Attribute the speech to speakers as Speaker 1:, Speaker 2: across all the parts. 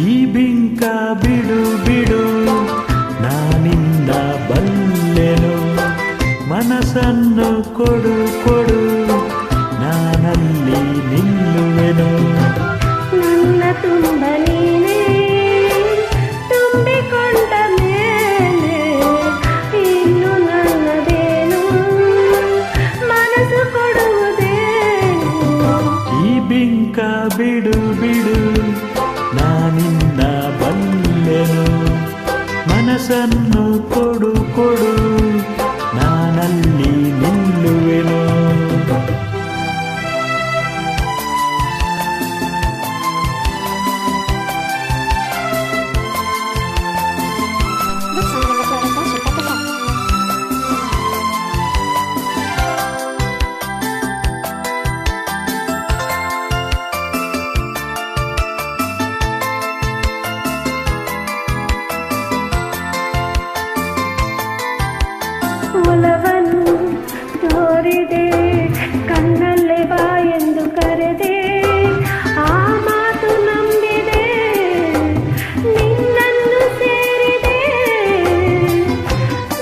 Speaker 1: ಈ ಬಿಂಕ ಬಿಡು ಬಿಡು ನಾನಿನ್ನ ಬಲ್ಲೆನು, ಮನಸ್ಸನ್ನು ಕೊಡು ಕೊಡು ನಾನಲ್ಲಿ ನಿಲ್ಲುವೆನು.
Speaker 2: ನನ್ನ ತುಂಬ ನೀನೇ ತುಂಬಿಕೊಂಡ ಮೇಲೆ ಇನ್ನು ನನ್ನದೇನು ಮನಸ್ಸು ಕೊಡುವುದೇನು.
Speaker 1: ಈ ಬಿಂಕ ಬಿಡು ಬಿಡು ನಾನಿನ್ನ ಬಲ್ಲೆನು, ಮನಸ್ಸನ್ನು ಕೊಡು ಕೊಡು ನಾನಲ್ಲಿ ನಿಲ್ಲುವೆನು.
Speaker 2: ಒಲವನ್ನು ತೋರಿದೆ ಕಣ್ಣಲ್ಲೇ ಬಾ ಎಂದು ಕರೆದೆ, ಆ ಮಾತು ನಂಬಿದೆ ನಿನ್ನನ್ನು ಸೇರಿದೆ.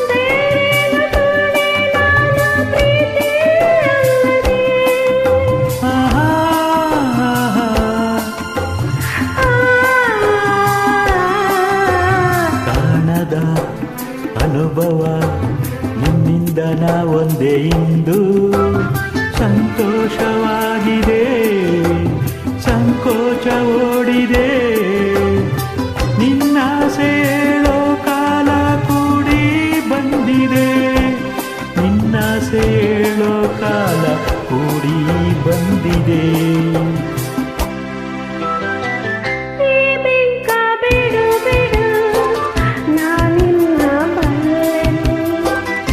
Speaker 2: ಬೇರೇನು ತೋರೆ ನಾನು ಪ್ರೀತಿ ಅಲ್ಲದೆ.
Speaker 1: ಕಾಣದ ಅನುಭವ ನಿನ್ನಿಂದ ನಾ ಒಂದೇ ಇಂದು, ಸಂತೋಷವಾಗಿದೆ ಸಂಕೋಚ ಓಡಿದೆ. ನಿನ್ನ ಸೇಳೋ ಕಾಲ ಕೂಡಿ ಬಂದಿದೆ, ನಿನ್ನ ಸೇಳೋ ಕಾಲ ಕೂಡಿ ಬಂದಿದೆ.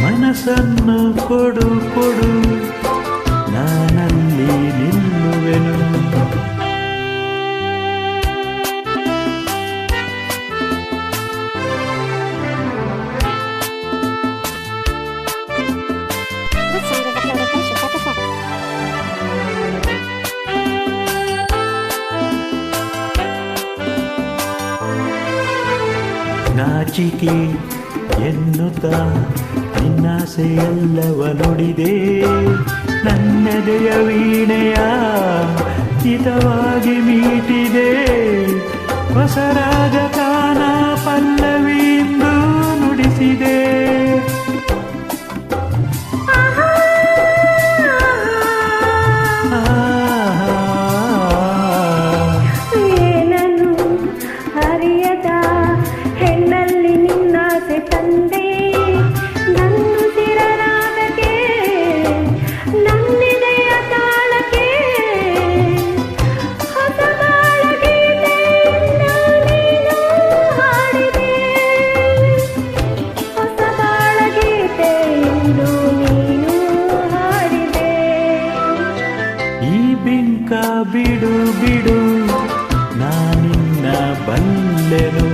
Speaker 1: ಮನಸ್ಸನ್ನು ಕೊಡು ಕೊಡು ನಾನಲ್ಲಿ ನಿಲ್ಲುವೆನು. ನಾಚಿಕೆ ಎನ್ನುತ್ತಾ ನಿನ್ನಾಸೆ ಎಲ್ಲವ ನುಡಿದೆ, ನನ್ನದೆಯ ವೀಣೆಯ ಹಿತವಾಗಿ ಮೀಟಿದೆ. ಹೊಸ ರಾಜತಾನ ಪಲ್ಲವಿಯಿಂದ ನುಡಿಸಿದೆ.
Speaker 2: ಏನನ್ನು ಅರಿಯದ ಹೆಣ್ಣಲ್ಲಿ ನಿನ್ನಾಸೆ ತಂದೆ, ನನ್ನುಸಿರನಾದಕ್ಕೆ ನನ್ನಿದೆಯ ತಾಳಕ್ಕೆ. ಹೊಸ ಬಾಳ ಗೀತೆಯನ್ನು ನೀನು ಹಾಡಿದೆ, ಹೊಸ ಬಾಳ ಗೀತೆಯನ್ನು ನೀನು ಹಾಡಿದೆ.
Speaker 1: ಈ ಬಿಂಕ ಬಿಡು ಬಿಡು ನಾನಿನ್ನ ಬಲ್ಲೆನು,